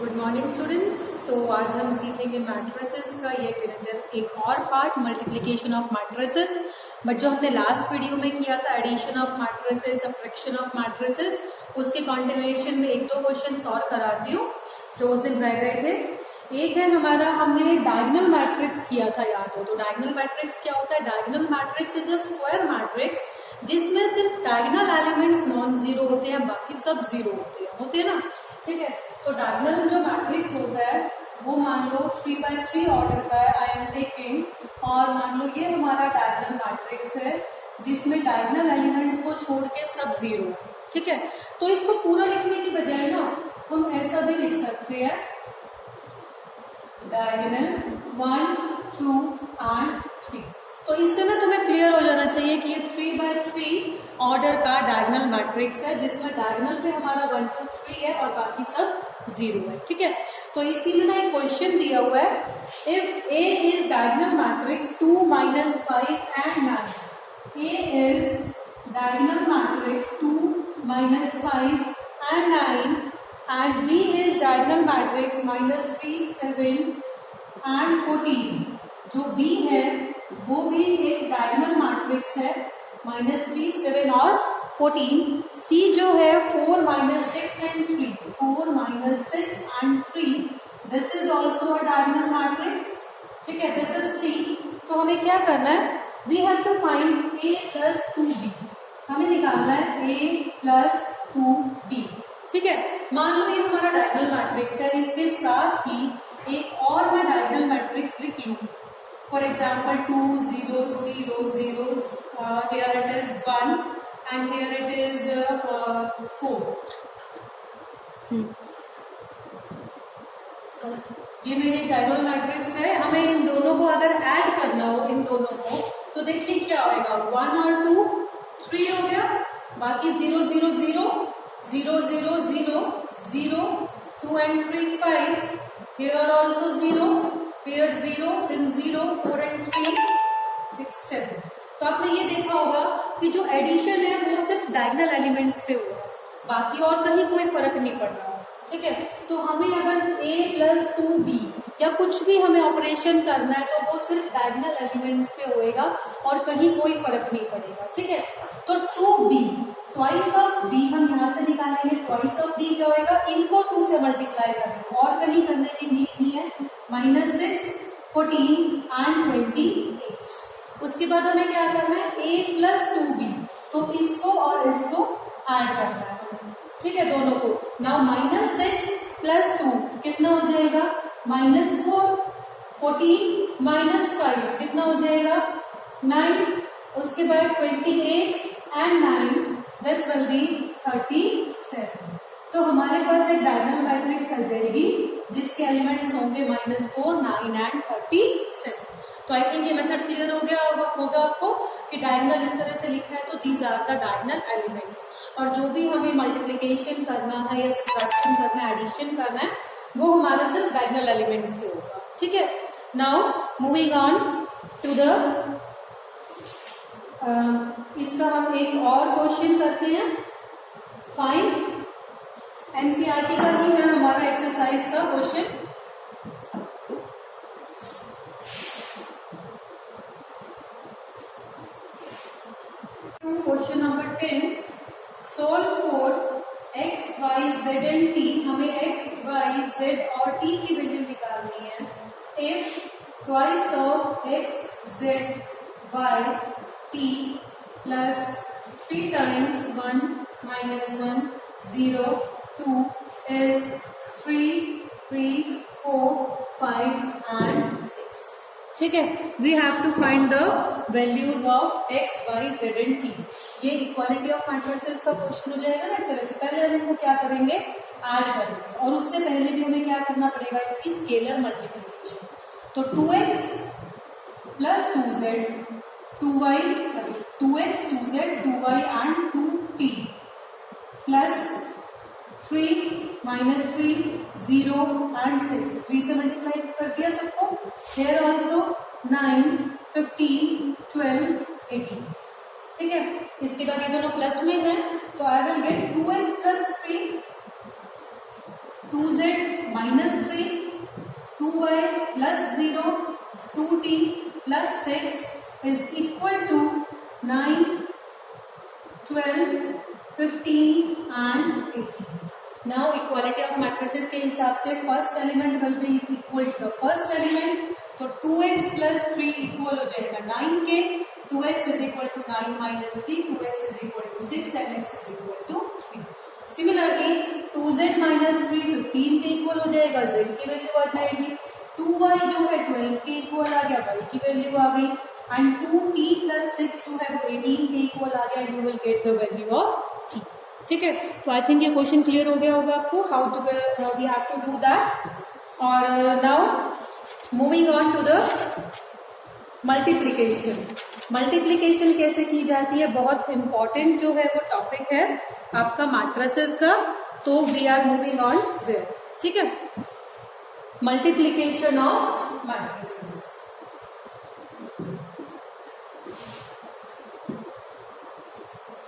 Good morning students. तो आज हम सीखेंगे मैट्रिसेस का ये एक और part, multiplication of matrices. But जो हमने लास्ट वीडियो में किया था addition of matrices, subtraction of matrices, उसके कॉन्टिन्यूएशन में एक दो क्वेश्चंस और कराती हूँ जो उस दिन रह गए थे। एक है हमारा, हमने डायगोनल मैट्रिक्स किया था, याद हो तो। डायगोनल मैट्रिक्स क्या होता है? Diagonal matrix is a square matrix जिसमें सिर्फ डायगोनल एलिमेंट्स नॉन जीरो होते हैं, बाकी सब जीरो होते हैं ना, ठीक है। तो डायगोनल जो मैट्रिक्स होता है वो मान लो 3x3 ऑर्डर का है, आई एम टेकिंग, और मान लो ये हमारा डायगोनल मैट्रिक्स है जिसमें डायगोनल एलिमेंट्स को छोड़ के सब जीरो, ठीक है। तो इसको पूरा लिखने की बजाय ना हम ऐसा भी लिख सकते हैं, डायगोनल 1, 2 and 3। तो इससे ना तुम्हें क्लियर हो जाना चाहिए कि ये 3x3 ऑर्डर का डायगोनल मैट्रिक्स है जिसमें डायगोनल पे हमारा 1, 2, 3 है और बाकी सब जीरो है, ठीक है। तो इसी में ना एक क्वेश्चन दिया हुआ है, if A is diagonal matrix 2, -5 and 9। A is diagonal matrix 2, -5 and 9 and B is diagonal matrix -3, 7 and 14। जो B है वो भी एक डायगोनल मैट्रिक्स है, -3, 7 और 14। C जो है 4, -6 and 3, 4, -6 and 3, this is also a diagonal matrix, ठीक है। This is C। तो हमें क्या करना है, we have to find A + 2B। हमें निकालना है A + 2B, ठीक है। मान लो ये हमारा डायगोनल मैट्रिक्स है, इसके साथ ही एक और मैं डायगोनल मैट्रिक्स लिख लूँ। For example 2, 0, 0, 0, here it is 1 and here it is 4। ये मेरी डायगोनल मैट्रिक्स है। हमें इन दोनों को अगर ऐड करना हो, इन दोनों को, तो देखिए क्या होएगा, 1 और 2 3 हो गया, बाकी 0, 0, 0, 0, 0, 0, 0, 2 and 3 5, here also 0, here 0, then 0, 4 and 3 6, 7। तो आपने ये देखा होगा कि जो एडिशन है वो सिर्फ डायगोनल एलिमेंट्स पे हुआ, बाकी और कहीं कोई फर्क नहीं पड़ रहा, ठीक है। तो हमें अगर A + 2B या कुछ भी हमें ऑपरेशन करना है तो वो सिर्फ डायगोनल एलिमेंट्स पे होएगा और कहीं कोई फर्क नहीं पड़ेगा, ठीक है। तो 2B ट्वाइस ऑफ B हम यहाँ से निकालेंगे, ट्वाइस ऑफ B क्या होएगा, इनको 2 से मल्टीप्लाई करेंगे और कहीं करने की नीड नहीं है, -6, 14 and 28। उसके बाद हमें क्या करना है, A + 2B, तो इसको और इसको ऐड करना है, ठीक है, दोनों को। नाउ -6 + 2 कितना हो जाएगा, -4, 14 -5 कितना हो जाएगा, 9। उसके बाद 28 and 9, दिस विल बी 37। तो हमारे पास एक डायगोनल मैट्रिक्स आ जाएगी जिसके एलिमेंट्स होंगे -4, 9 and 37। तो आई थिंक ये मेथड क्लियर हो गया होगा आपको कि डायगोनल इस तरह से लिखा है तो these are the diagonal elements. और जो भी हमें मल्टीप्लिकेशन करना है या सब्ट्रैक्शन करना है, एडिशन करना है, वो हमारा सिर्फ डायगोनल एलिमेंट्स पे होगा, ठीक है। Now moving on to the इसका हम एक और क्वेश्चन करते हैं, फाइंड। एनसीईआरटी का ही है हमारा एक्सरसाइज का question. Question number 10, solve for x, y, z and t। हमें x, y, z और t की वैल्यू निकालनी है। If twice of x, z, y, t plus 3 times 1 -1 0 2 is 3 3 4 5 and 6, ठीक है। We have to find the values of x, y, z and t। ये equality of matrices का question हो जाएगा ना एक तरह से। पहले हम इनको क्या करेंगे, ऐड करेंगे, और उससे पहले भी हमें क्या करना पड़ेगा, इसकी स्केलर मल्टीप्लिकेशन। तो 2x + 2z 2x 2z 2y and 2t plus 3 -3 0 and 6, 3 से मल्टीप्लाई कर दिया सबको। हेयर ऑल्सो 9 15 12 18, ठीक है। इसके बाद ये दोनों प्लस में है तो आई will gate 2x + 3 2z 2t plus 6 is equal to 9, 12, 15 and 18. Now equality of matrices के हिसाब से first element will be equal to the first element, तो 2x plus 3 इक्वल हो जाएगा 9 के, 2x is equal to 9 minus 3, 2x is equal to 6 and x is equal to 3. Similarly 2z minus 3 15 के equal हो जाएगा, z की value आ जाएगी, 2y जो है 12 के इक्वल आ गया, y की वैल्यू आ गई, एंड 2t plus 6 जो है वो 18 के इक्वल आ गया, and you will get the value of t. ठीक है, तो आई थिंक ये क्वेश्चन क्लियर हो गया होगा आपको, how we have to do that. और now moving on to the multiplication. Multiplication कैसे की जाती है, बहुत इंपॉर्टेंट जो है वो टॉपिक है आपका मैट्रिसेस का, तो we are moving on there. ठीक है, मल्टीप्लीकेशन ऑफ मैट्रिसेस.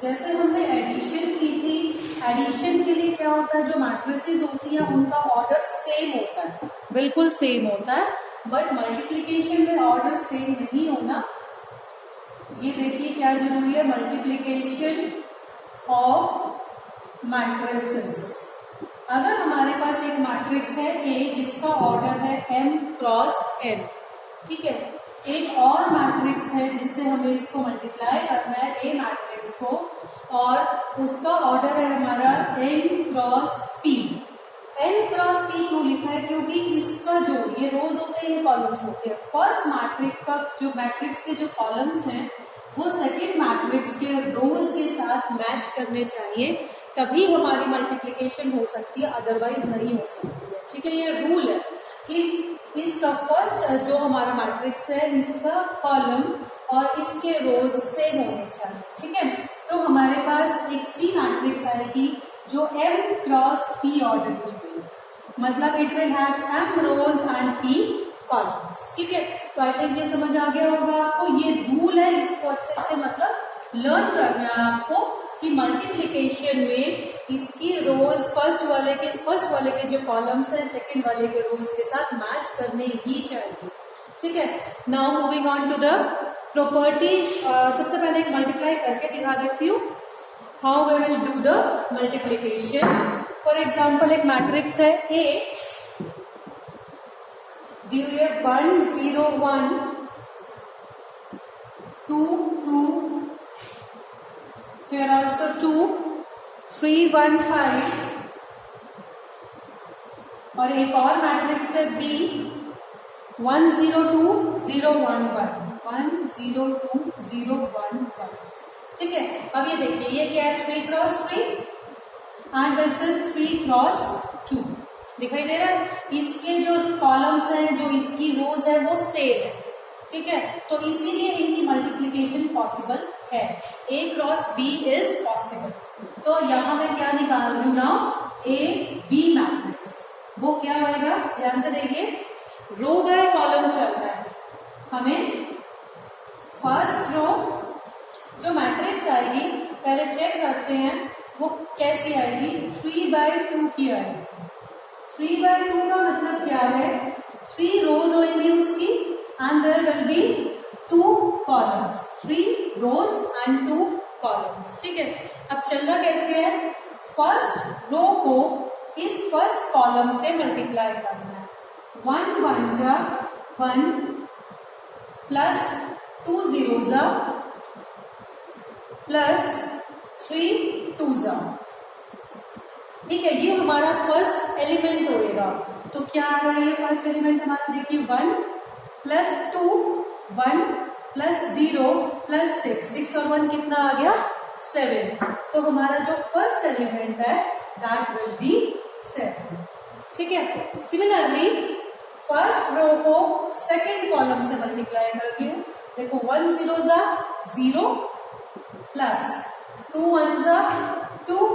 जैसे हमने एडिशन की थी, एडिशन के लिए क्या होता है, जो मैट्रिसेस होती हैं उनका ऑर्डर सेम होता है, बिल्कुल सेम होता है, बट मल्टीप्लिकेशन में ऑर्डर सेम नहीं होना. ये देखिए क्या जरूरी है, मल्टीप्लिकेशन ऑफ मैट्रिसेस. अगर हमारे पास एक मैट्रिक्स है A जिसका ऑर्डर है m क्रॉस n, ठीक है, एक और मैट्रिक्स है जिससे हमें इसको मल्टीप्लाई करना है A मैट्रिक्स को, और उसका ऑर्डर है हमारा n cross p. n cross p क्यों लिखा है, क्योंकि इसका जो ये रोज होते हैं, ये कॉलम्स होते हैं. फर्स्ट मैट्रिक्स का जो मैट्रिक्स के जो कॉलम्स हैं वो सेकेंड मैट्रिक्स के रोज के साथ मैच करने चाहिए, तभी हमारी मल्टीप्लिकेशन हो सकती है, अदरवाइज नहीं हो सकती है. ठीक है, ये रूल है कि इसका फर्स्ट जो हमारा मैट्रिक्स है इसका कॉलम और इसके रोज सेम होने चाहिए. ठीक है, तो हमारे पास एक सी मैट्रिक्स आएगी जो m क्रॉस p ऑर्डर की हुई, मतलब it will have m rows and p columns. ठीक है, तो आई थिंक ये समझ आ गया होगा आपको, ये रूल है, इसको अच्छे से मतलब लर्न करना है आपको कि मल्टीप्लिकेशन में इसकी रोज फर्स्ट वाले के जो कॉलम्स है सेकंड वाले के रोज के साथ मैच करने ही चाहिए. ठीक है, now moving on to the property. सबसे पहले एक मल्टीप्लाई करके दिखा देती हूँ how we will do the multiplication. For example एक मैट्रिक्स है A, दी हुई है 1 0 1 2 2, here also 2 3 1 5, और एक और मैट्रिक्स है B 1 0 2 0 1 1 1 0 2 0 1 1. ठीक है, अब ये देखिए ये क्या है, 3 cross 3 and this is 3 cross 2. दिखाई दे रहा है, इसके जो कॉलम्स हैं जो इसकी रोज है वो सेम है. ठीक है, तो इसीलिए इनकी मल्टीप्लिकेशन पॉसिबल है, A cross B is possible. तो यहां मैं क्या निकाल रही हूँ ना, A B मैट्रिक्स, वो क्या होएगा, ध्यान से देखिए, रो बाय कॉलम चल रहा है. हमें फर्स्ट रो जो मैट्रिक्स आएगी पहले चेक करते हैं वो कैसी आएगी, 3/2 की आएगी. 3/2 का मतलब क्या है, 3 रोज होंगी उसकी and there will be 2 columns, 3 rows and 2 columns. ठीक है, अब चलना कैसे है, फर्स्ट रो को इस फर्स्ट कॉलम से मल्टीप्लाई करना है. 1 1 जा 1 प्लस 2 0 जा प्लस 3 2 जा. ठीक है, ये हमारा फर्स्ट एलिमेंट होएगा. तो क्या आ रहा है ये फर्स्ट एलिमेंट हमारा, देखिए 1 प्लस 2 1 प्लस 0 प्लस 6 और 1 कितना आ गया, 7. तो हमारा जो फर्स्ट एलिमेंट है दैट विल बी 7. ठीक है, सिमिलरली फर्स्ट रो को सेकंड कॉलम से मल्टीप्लाई करती हूँ. देखो 1 0 जा 0 प्लस 2 1 जा 2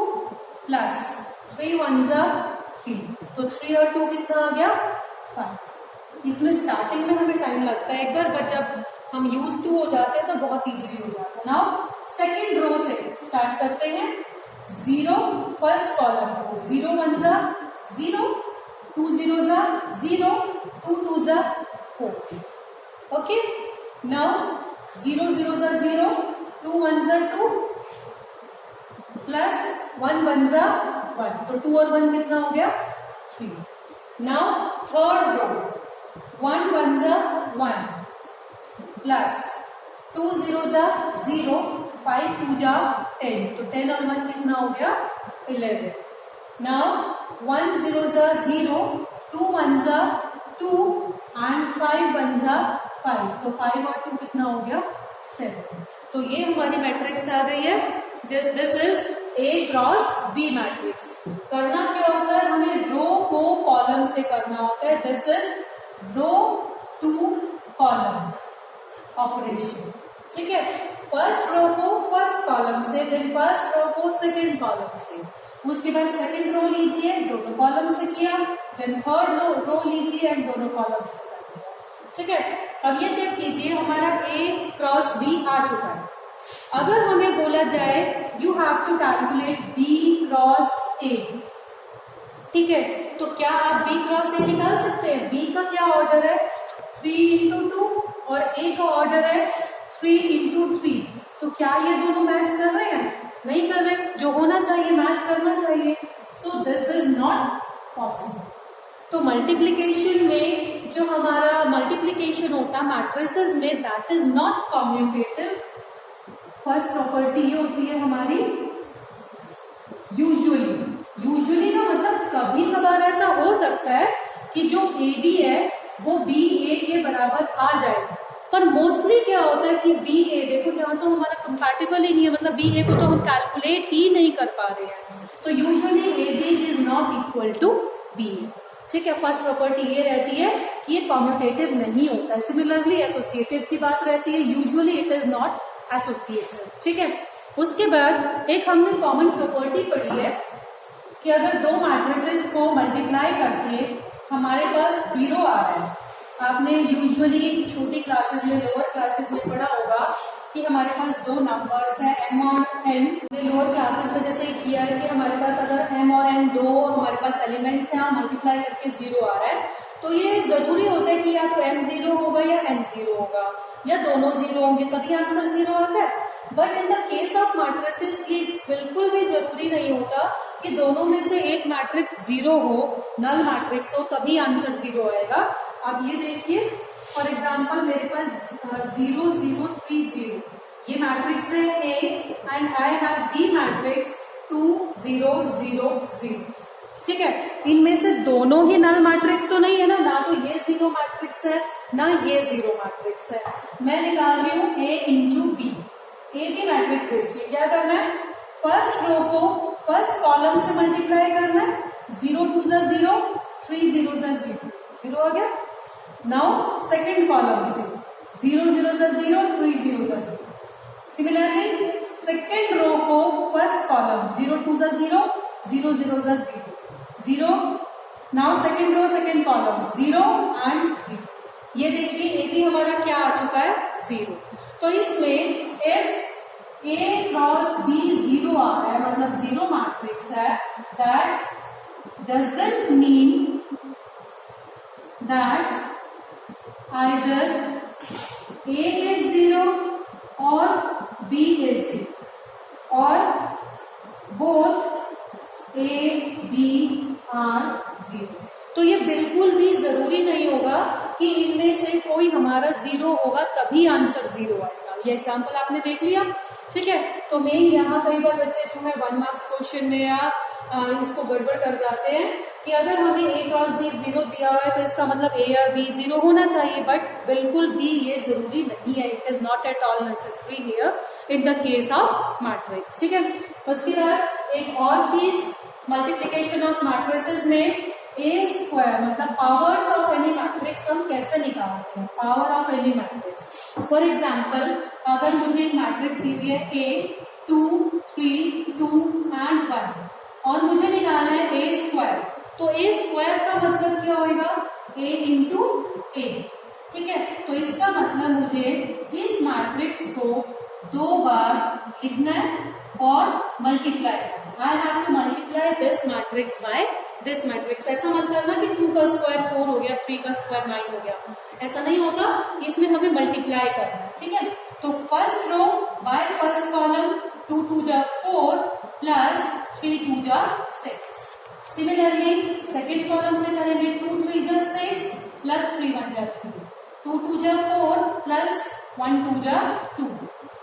प्लस 3 1 जा 3, तो 3 और 2 कितना आ गया, 5. इसमें स्टार्टिंग में हमें टाइम लगता है एक बार, बट जब हम यूज टू हो जाते हैं तो बहुत इजीली हो जाता है. नाउ सेकंड रो से स्टार्ट करते हैं. 0 फर्स्ट कॉलम को 0 1 जा 0 2 0 जा 0 2 2 जा 4, ओके, नाउ 0 0 जा 0, 2 1 जा 2 प्लस 1 1 जा 1, तो 2 और 1 कितना हो गया 3. नाउ थर्ड रो 1 1 जा 1 प्लस 2 0 जा 0, 5 2 जा 10, तो 10 और 1 कितना हो गया 11. नाउ 1 0 जा 0, 2 1 जा 2 एंड 5 1 जा 5, तो 5 और 2 कितना हो गया 7. तो ये हमारी मैट्रिक्स आ गई है. This is A cross B matrix. करना क्या होता है, हमें रो को कॉलम से करना होता है. This is row to column operation. ठीक है, फर्स्ट रो को फर्स्ट कॉलम से, देन फर्स्ट रो को सेकंड कॉलम से, उसके बाद सेकंड रो लीजिए, दोनों कॉलम से किया, देन थर्ड रो लीजिए एंड दोनों कॉलम से कर दिया. ठीक है, अब ये चेक कीजिए हमारा A क्रॉस B आ चुका है. अगर हमें बोला जाए you have to calculate B cross A, ठीक है, तो क्या आप B क्रॉस A निकाल सकते हैं? B का क्या ऑर्डर है 3 into 2 और A का ऑर्डर है 3 into 3. तो क्या ये दोनों मैच कर रहे हैं? नहीं कर रहे. जो होना चाहिए मैच करना चाहिए. So this is not possible. तो मल्टीप्लीकेशन में जो हमारा मल्टीप्लीकेशन होता है मैट्रिसेस में, that is not commutative. First property ये होती है हमारी यूजुअली. यूजुअली का मतलब कभी कभार ऐसा हो सकता है कि जो AB है वो BA के बराबर आ जाए, पर मोस्टली क्या होता है कि BA, देखो यहाँ तो हमारा कंपैटिबल ही नहीं है, मतलब BA को तो हम कैलकुलेट ही नहीं कर पा रहे हैं. तो usually AB is not equal to BA. ठीक है, फर्स्ट प्रॉपर्टी ये रहती है कि ये कॉम्यूटेटिव नहीं होता है. सिमिलरली एसोसिएटिव की बात रहती है, usually it is not associative. ठीक है, उसके बाद एक हमने कॉमन प्रॉपर्टी पढ़ी है कि अगर दो मैट्रिसेस को मल्टीप्लाई करके हमारे पास 0 आ रहा है. आपने यूजुअली छोटी क्लासेस में, लोअर क्लासेस में पढ़ा होगा कि हमारे पास दो नंबर्स हैं m और n. लोअर क्लासेस में जैसे किया है कि हमारे पास अगर m और n दो हमारे पास एलिमेंट्स हैं, मल्टीप्लाई करके 0 आ रहा है, तो ये जरूरी होता है कि या तो m 0 होगा या n 0 होगा या दोनों 0 होंगे तभी आंसर 0 आता है. But in the case of matrices ये बिल्कुल भी जरूरी नहीं होता कि दोनों में से एक मैट्रिक्स 0 हो, नल मैट्रिक्स हो, तभी आंसर 0 आएगा. अब ये देखिए, फॉर एग्जाम्पल मेरे पास 0 0 3 0 ये मैट्रिक्स है A and I have B matrix 2 0 0 0. ठीक है, इनमें से दोनों ही नल मैट्रिक्स तो नहीं है ना, ना तो ये 0 मैट्रिक्स है ना ये 0 मैट्रिक्स है. मैं निकाल रही हूँ A into B. A B matrix देखिए क्या करना है, फर्स्ट रो को फर्स्ट कॉलम से मल्टीप्लाई करना है. 0 2 जा 0, 3 0 जा 0, 0 आ गया. नाउ सेकंड कॉलम से 0 0 जा 0, 3 0 जा 0. सिमिलरली सेकंड रो को फर्स्ट कॉलम 0 2 जा 0, 0 0 जा 0, 0. Now second row second column 0 and 0. ये देखिए ए बी हमारा क्या आ चुका है 0. तो इसमें इफ A क्रॉस B 0 आ रहा है, मतलब 0 मैट्रिक्स है, that doesn't mean that either A is 0 or B is 0 or both A B are 0. तो ये बिल्कुल भी जरूरी नहीं होगा कि इनमें से कोई हमारा 0 होगा तभी आंसर 0 आएगा. ये एग्जांपल आपने देख लिया. ठीक है, तो मैं यहाँ कई बार बच्चे जो है 1 मार्क्स क्वेश्चन में या इसको गड़बड़ कर जाते हैं कि अगर हमें A क्रॉस B 0 दिया हुआ है तो इसका मतलब A और B 0 होना चाहिए, बट बिल्कुल भी ये जरूरी नहीं है. It is not at all necessary here in the case of matrix. ठीक है, उसके बाद एक और चीज, मल्टीप्लीकेशन ऑफ मैट्रिसेस में A स्क्वायर मतलब पावर्स ऑफ एनी मैट्रिक्स हम कैसे निकालते हैं. Power of any matrix, for example अगर मुझे एक मैट्रिक्स दी हुई है A 2 3 2 एंड 1 और मुझे निकालना है A स्क्वायर, तो A स्क्वायर का मतलब क्या होगा A इंटू A. ठीक है, तो इसका मतलब मुझे इस मैट्रिक्स को 2 बार लिखना है और मल्टीप्लाई करना है. I have to multiply this matrix by this matrix. ऐसा मत करना कि 2 का स्क्वायर 4 हो गया, 3 का स्क्वायर 9 हो गया, ऐसा नहीं होता, इसमें हमें मल्टीप्लाई करना है, ठीक है। तो first row by first column, 2 2 जा 4 प्लस 3 2 जा 6। सिमिलरली सेकेंड कॉलम से करेंगे, 2 3 जा 6 प्लस 3 1 जा 3, 2 2 जा 4 प्लस 1 2 जा 2,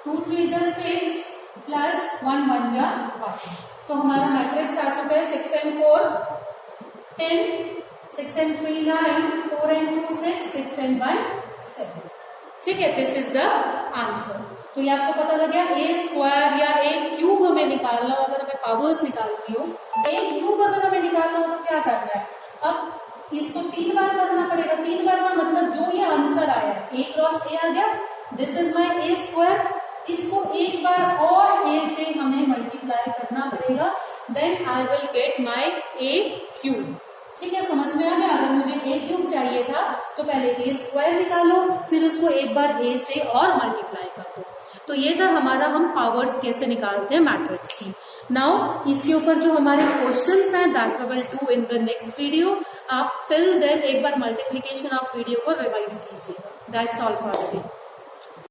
2 3 जा 6 प्लस 1 1 जा 1। तो हमारा मैट्रिक्स आ चुका है 6 and 4 10, 6 and 3 9, 4 and 2 6, 6 and 1 7। ठीक है, दिस इज द आंसर। तो ये आपको पता लग गया, ए स्क्वायर या ए क्यूब हमें निकालना हो, अगर हमें पावर्स निकालनी हो, ए क्यूब अगर हमें निकालना हो तो क्या करना है, अब इसको 3 बार करना पड़ेगा। 3 बार का मतलब जो ये आंसर आया, ए क्रॉस ए आ गया, this is my A square, इसको एक बार और ए से हमें मल्टीप्लाई करना पड़ेगा, then I will get my a cube. ठीक है, समझ में आ गया। अगर मुझे ए क्यूब चाहिए था तो पहले ए स्क्वायर निकालो, फिर उसको एक बार ए से और मल्टीप्लाई कर दो। तो ये था हमारा, हम पावर्स कैसे निकालते हैं मैट्रिक्स की। नाउ इसके ऊपर जो हमारे क्वेश्चंस हैं that we will do in the next video. आप टिल देन एक बार मल्टीप्लिकेशन ऑफ वीडियो को रिवाइज कीजिएगा। That's all for the day.